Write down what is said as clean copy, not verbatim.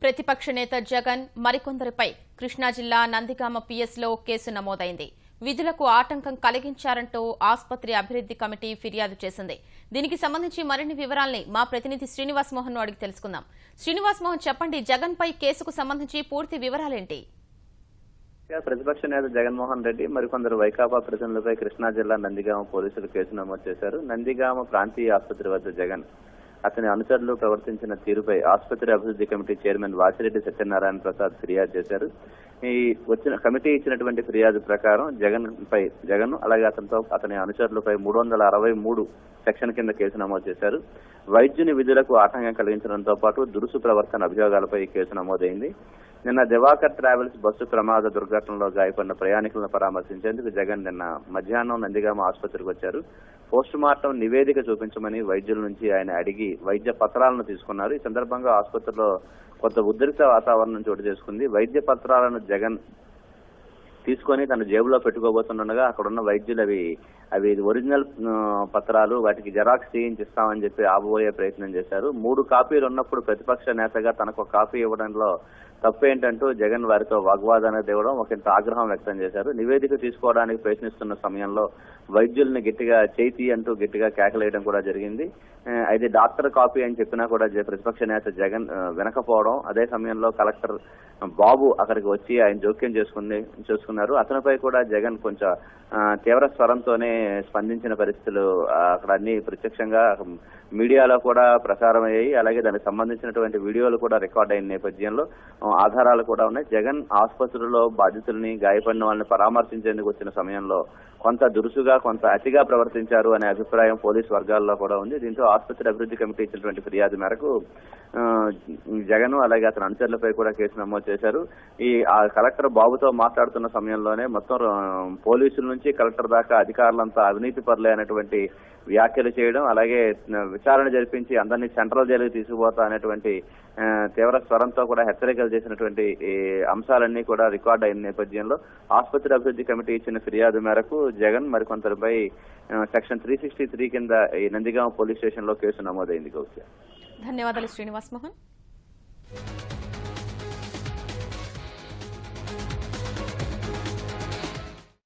ప్రతిపక్ష నేత జగన్ మరికొందరిపై కృష్ణా జిల్లా నందిగామ పిఎస్లో కేసు నమోదైంది. విధులకు ఆటంకం కలిగించారంటూ ఆసుపత్రి అభివృద్ధి కమిటీ ఫిర్యాదు చేసింది. దీనికి సంబంధించి మరిన్ని వివరాల్ని మా ప్రతినిధి శ్రీనివాస్ మోహన్ అడిగి తెలుసుకుందాం. శ్రీనివాస్ మోహన్, చెప్పండి, జగన్ పై కేసుకు సంబంధించి పూర్తి వివరాలేంటి? ప్రతిపక్ష నేత జగన్మోహన్ రెడ్డి మరికొందరు వైకాపా ప్రతినిధులపై కృష్ణా జిల్లా నందిగామ పోలీసులు కేసు నమోదు చేశారు. నందిగామ ప్రాంతీయ ఆసుపత్రి వద్ద జగన్ అతని అనుచరులు ప్రవర్తించిన తీరుపై ఆసుపత్రి అభివృద్ధి కమిటీ చైర్మన్ వాసిరెడ్డి సత్యనారాయణ ప్రసాద్ ఫిర్యాదు చేశారు. ఈ వచ్చిన కమిటీ ఇచ్చినటువంటి ఫిర్యాదు ప్రకారం జగన్ అలాగే అతని అనుచరులపై 363 సెక్షన్ కింద కేసు నమోదు చేశారు. వైద్యుని విధులకు ఆటంకం కలిగించడంతో పాటు దురుసు ప్రవర్తన అభియోగాలపై ఈ కేసు నమోదైంది. నిన్న దివాకర్ ట్రావెల్స్ బస్సు ప్రమాద దుర్ఘటనలో గాయపడిన ప్రయాణికులను పరామర్శించేందుకు జగన్ నిన్న మధ్యాహ్నం నందిగామ ఆసుపత్రికి వచ్చారు. పోస్టు మార్టం నివేదిక చూపించమని వైద్యుల నుంచి ఆయన అడిగి వైద్య పత్రాలను తీసుకున్నారు. ఈ సందర్భంగా ఆసుపత్రిలో కొంత ఉద్రిక్త వాతావరణం చోటు చేసుకుంది. వైద్య పత్రాలను జగన్ తీసుకొని తన జేబులో పెట్టుకోబోతుండగా అక్కడున్న వైద్యులు అవి ఒరిజినల్ పత్రాలు, వాటికి జెరాక్స్ చేయించిస్తామని చెప్పి ఆబోయే ప్రయత్నం చేశారు. 3 కాపీలు ఉన్నప్పుడు ప్రతిపక్ష నేతగా తనకు ఒక కాపీ ఇవ్వడంలో తప్పేంటంటూ జగన్ వారితో వాగ్వాదానికి దిగడం ఒకంత ఆగ్రహం వ్యక్తం చేశారు. నివేదిక తీసుకోవడానికి ప్రయత్నిస్తున్న సమయంలో వైద్యుల్ని గట్టిగా కేకలేయడం కూడా జరిగింది. అయితే డాక్టర్ కాపీ అని చెప్పినా కూడా ప్రతిపక్ష నేత జగన్ వినకపోవడం, అదే సమయంలో కలెక్టర్ బాబు అక్కడికి వచ్చి ఆయన జోక్యం చేసుకున్నారు. అతనిపై కూడా జగన్ కొంచెం తీవ్ర స్వరంతోనే స్పందించిన పరిస్థితులు అక్కడ అన్ని ప్రత్యక్షంగా మీడియాలో కూడా ప్రసారం అయ్యాయి. అలాగే దానికి సంబంధించినటువంటి వీడియోలు కూడా రికార్డ్ అయిన నేపథ్యంలో ఆధారాలు కూడా ఉన్నాయి. జగన్ ఆసుపత్రిలో బాధితుల్ని, గాయపడిన వాళ్ళని పరామర్శించేందుకు వచ్చిన సమయంలో కొంత దురుసుగా, కొంత అతిగా ప్రవర్తించారు అనే అభిప్రాయం పోలీసు వర్గాల్లో కూడా ఉంది. దీంతో ఆసుపత్రి అభివృద్ధి కమిటీ ఇచ్చినటువంటి ఫిర్యాదు మేరకు జగన్ అలాగే అతని అనుచరులపై కూడా కేసు నమోదు చేశారు. ఆ కలెక్టర్ బాబుతో మాట్లాడుతున్న సమయంలోనే మొత్తం పోలీసుల నుంచి కలెక్టర్ దాకా అధికారులంతా అవినీతి పరులే అనేటువంటి వ్యాఖ్యలు చేయడం, అలాగే విచారణ జరిపించి అందరినీ సెంట్రల్ జైలుకి తీసుకుపోతా అనేటువంటి తీవ్ర స్వరంతో కూడా హెచ్చరికలు చేసినటువంటి అంశాలన్నీ కూడా రికార్డ్ అయిన నేపథ్యంలో ఆసుపత్రి అభివృద్ధి కమిటీ ఇచ్చిన ఫిర్యాదు మేరకు జగన్ మరికొందరిపై సెక్షన్ 363 కింద ఈ నందిగామ పోలీస్ స్టేషన్ లో కేసు నమోదైంది. ధన్యవాదాలు శ్రీనివాస్ మోహన్.